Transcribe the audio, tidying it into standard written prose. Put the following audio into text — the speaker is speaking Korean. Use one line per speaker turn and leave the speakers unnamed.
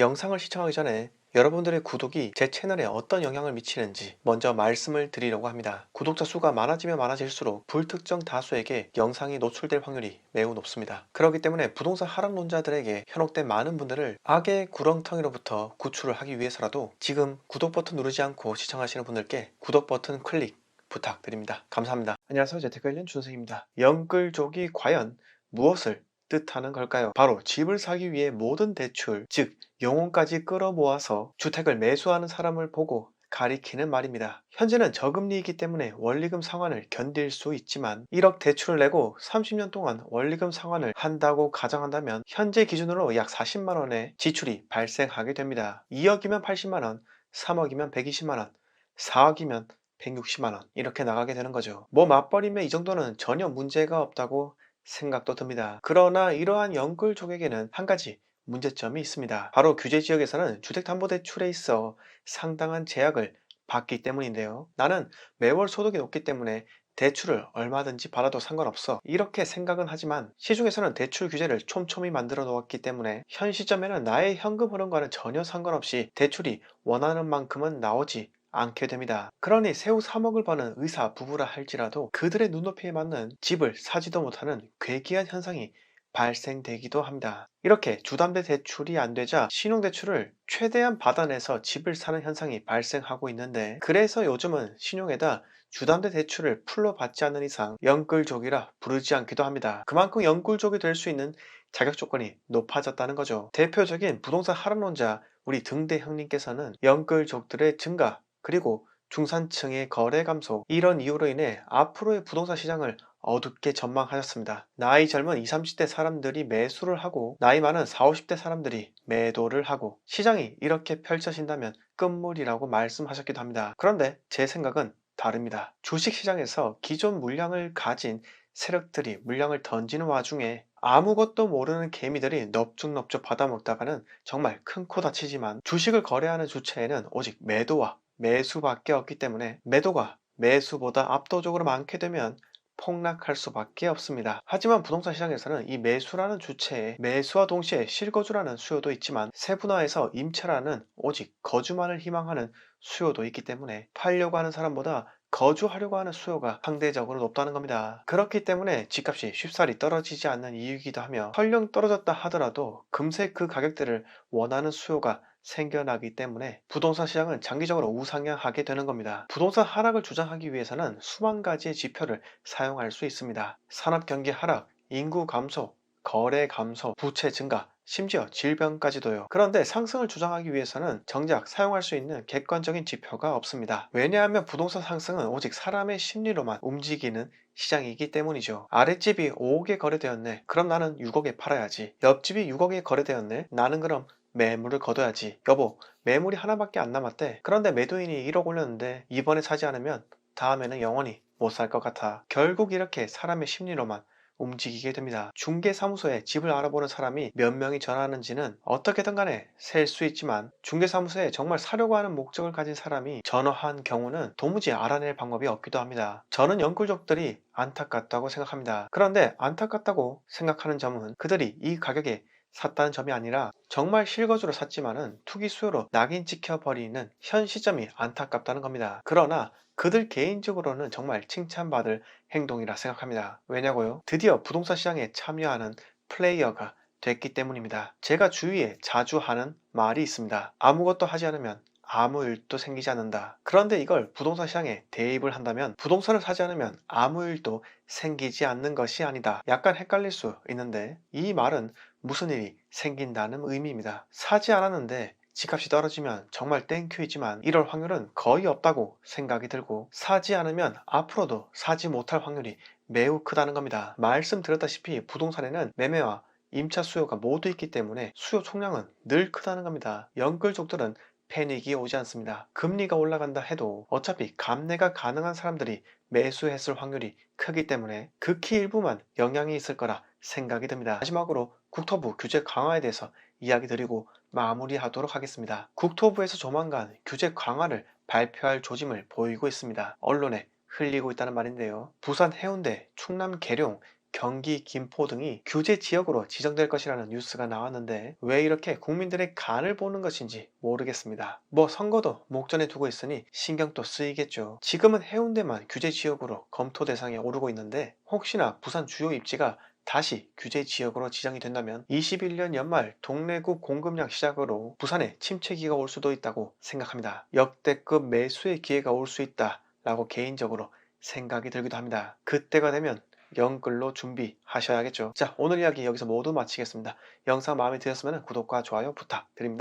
영상을 시청하기 전에 여러분들의 구독이 제 채널에 어떤 영향을 미치는지 먼저 말씀을 드리려고 합니다. 구독자 수가 많아지면 많아질수록 불특정 다수에게 영상이 노출될 확률이 매우 높습니다. 그렇기 때문에 부동산 하락론자들에게 현혹된 많은 분들을 악의 구렁텅이로부터 구출을 하기 위해서라도 지금 구독 버튼 누르지 않고 시청하시는 분들께 구독 버튼 클릭 부탁드립니다. 감사합니다. 안녕하세요. 재테크엘린 준승입니다. 영끌족이 과연 무엇을 뜻하는 걸까요? 바로 집을 사기 위해 모든 대출, 즉 영혼까지 끌어모아서 주택을 매수하는 사람을 보고 가리키는 말입니다. 현재는 저금리이기 때문에 원리금 상환을 견딜 수 있지만 1억 대출을 내고 30년 동안 원리금 상환을 한다고 가정한다면 현재 기준으로 약 40만원의 지출이 발생하게 됩니다. 2억이면 80만원, 3억이면 120만원, 4억이면 160만원 이렇게 나가게 되는 거죠. 뭐 맞벌이면 이 정도는 전혀 문제가 없다고 생각도 듭니다. 그러나 이러한 영끌족에게는 한 가지 문제점이 있습니다. 바로 규제지역에서는 주택담보대출에 있어 상당한 제약을 받기 때문인데요. 나는 매월 소득이 높기 때문에 대출을 얼마든지 받아도 상관없어 이렇게 생각은 하지만 시중에서는 대출 규제를 촘촘히 만들어 놓았기 때문에 현 시점에는 나의 현금 흐름과는 전혀 상관없이 대출이 원하는 만큼은 나오지 않게 됩니다. 그러니 세후 3억을 버는 의사 부부라 할지라도 그들의 눈높이에 맞는 집을 사지도 못하는 괴기한 현상이 발생되기도 합니다. 이렇게 주담대 대출이 안 되자 신용대출을 최대한 받아내서 집을 사는 현상이 발생하고 있는데, 그래서 요즘은 신용에다 주담대 대출을 풀로 받지 않는 이상 영끌족이라 부르지 않기도 합니다. 그만큼 영끌족이 될 수 있는 자격 조건이 높아졌다는 거죠. 대표적인 부동산 하락론자 우리 등대 형님께서는 영끌족들의 증가 그리고 중산층의 거래 감소, 이런 이유로 인해 앞으로의 부동산 시장을 어둡게 전망하셨습니다. 나이 젊은 20, 30대 사람들이 매수를 하고 나이 많은 40, 50대 사람들이 매도를 하고 시장이 이렇게 펼쳐진다면 끝물이라고 말씀하셨기도 합니다. 그런데 제 생각은 다릅니다. 주식시장에서 기존 물량을 가진 세력들이 물량을 던지는 와중에 아무것도 모르는 개미들이 넙죽넙죽 받아먹다가는 정말 큰 코 다치지만, 주식을 거래하는 주체에는 오직 매도와 매수밖에 없기 때문에 매도가 매수보다 압도적으로 많게 되면 폭락할 수밖에 없습니다. 하지만 부동산 시장에서는 이 매수라는 주체에 매수와 동시에 실거주라는 수요도 있지만 세분화해서 임차라는 오직 거주만을 희망하는 수요도 있기 때문에 팔려고 하는 사람보다 거주하려고 하는 수요가 상대적으로 높다는 겁니다. 그렇기 때문에 집값이 쉽사리 떨어지지 않는 이유이기도 하며, 설령 떨어졌다 하더라도 금세 그 가격대를 원하는 수요가 생겨나기 때문에 부동산 시장은 장기적으로 우상향하게 되는 겁니다. 부동산 하락을 주장하기 위해서는 수만 가지의 지표를 사용할 수 있습니다. 산업 경기 하락, 인구 감소, 거래 감소, 부채 증가, 심지어 질병까지도요. 그런데 상승을 주장하기 위해서는 정작 사용할 수 있는 객관적인 지표가 없습니다. 왜냐하면 부동산 상승은 오직 사람의 심리로만 움직이는 시장이기 때문이죠. 아랫집이 5억에 거래되었네. 그럼 나는 6억에 팔아야지. 옆집이 6억에 거래되었네. 나는 그럼 매물을 거둬야지. 여보, 매물이 하나밖에 안 남았대. 그런데 매도인이 1억 올렸는데 이번에 사지 않으면 다음에는 영원히 못 살 것 같아. 결국 이렇게 사람의 심리로만 움직이게 됩니다. 중개사무소에 집을 알아보는 사람이 몇 명이 전화하는지는 어떻게든 간에 셀 수 있지만, 중개사무소에 정말 사려고 하는 목적을 가진 사람이 전화한 경우는 도무지 알아낼 방법이 없기도 합니다. 저는 영끌족들이 안타깝다고 생각합니다. 그런데 안타깝다고 생각하는 점은 그들이 이 가격에 샀다는 점이 아니라 정말 실거주로 샀지만은 투기 수요로 낙인 찍혀버리는 현 시점이 안타깝다는 겁니다. 그러나 그들 개인적으로는 정말 칭찬받을 행동이라 생각합니다. 왜냐고요? 드디어 부동산 시장에 참여하는 플레이어가 됐기 때문입니다. 제가 주위에 자주 하는 말이 있습니다. 아무것도 하지 않으면 아무 일도 생기지 않는다. 그런데 이걸 부동산 시장에 대입을 한다면 부동산을 사지 않으면 아무 일도 생기지 않는 것이 아니다. 약간 헷갈릴 수 있는데 이 말은 무슨 일이 생긴다는 의미입니다. 사지 않았는데 집값이 떨어지면 정말 땡큐이지만 이럴 확률은 거의 없다고 생각이 들고, 사지 않으면 앞으로도 사지 못할 확률이 매우 크다는 겁니다. 말씀드렸다시피 부동산에는 매매와 임차 수요가 모두 있기 때문에 수요 총량은 늘 크다는 겁니다. 영끌족들은 패닉이 오지 않습니다. 금리가 올라간다 해도 어차피 감내가 가능한 사람들이 매수했을 확률이 크기 때문에 극히 일부만 영향이 있을 거라 생각이 듭니다. 마지막으로 국토부 규제 강화에 대해서 이야기 드리고 마무리하도록 하겠습니다. 국토부에서 조만간 규제 강화를 발표할 조짐을 보이고 있습니다. 언론에 흘리고 있다는 말인데요. 부산 해운대, 충남 계룡, 경기, 김포 등이 규제 지역으로 지정될 것이라는 뉴스가 나왔는데 왜 이렇게 국민들의 간을 보는 것인지 모르겠습니다. 뭐 선거도 목전에 두고 있으니 신경도 쓰이겠죠. 지금은 해운대만 규제 지역으로 검토 대상에 오르고 있는데 혹시나 부산 주요 입지가 다시 규제 지역으로 지정이 된다면 21년 연말 동래구 공급량 시작으로 부산에 침체기가 올 수도 있다고 생각합니다. 역대급 매수의 기회가 올 수 있다라고 개인적으로 생각이 들기도 합니다. 그때가 되면 영글로 준비하셔야겠죠. 자, 오늘 이야기 여기서 모두 마치겠습니다. 영상 마음에 드셨으면 구독과 좋아요 부탁드립니다.